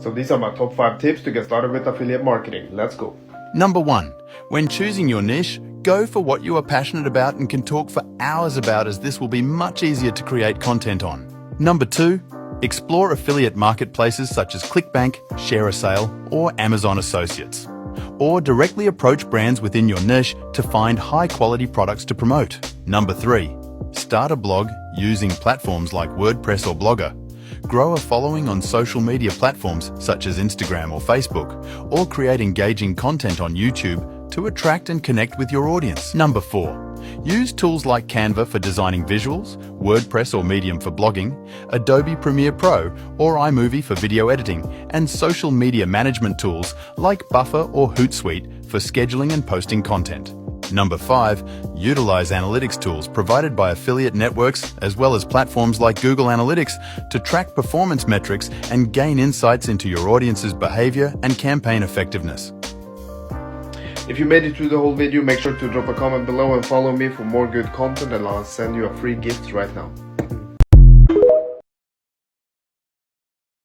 So these are my top 5 tips to get started with affiliate marketing. Let's go. Number 1. When choosing your niche, go for what you are passionate about and can talk for hours about, as this will be much easier to create content on. Number 2. Explore affiliate marketplaces such as ClickBank, ShareASale, or Amazon Associates. Or directly approach brands within your niche to find high-quality products to promote. Number 3. Start a blog using platforms like WordPress or Blogger. Grow a following on social media platforms such as Instagram or Facebook, or create engaging content on YouTube to attract and connect with your audience. Number 4. Use tools like Canva for designing visuals, WordPress or Medium for blogging, Adobe Premiere Pro or iMovie for video editing, and social media management tools like Buffer or Hootsuite for scheduling and posting content. Number 5. Utilize analytics tools provided by affiliate networks as well as platforms like Google Analytics to track performance metrics and gain insights into your audience's behavior and campaign effectiveness. If you made it through the whole video, make sure to drop a comment below and follow me for more good content, and I'll send you a free gift right now.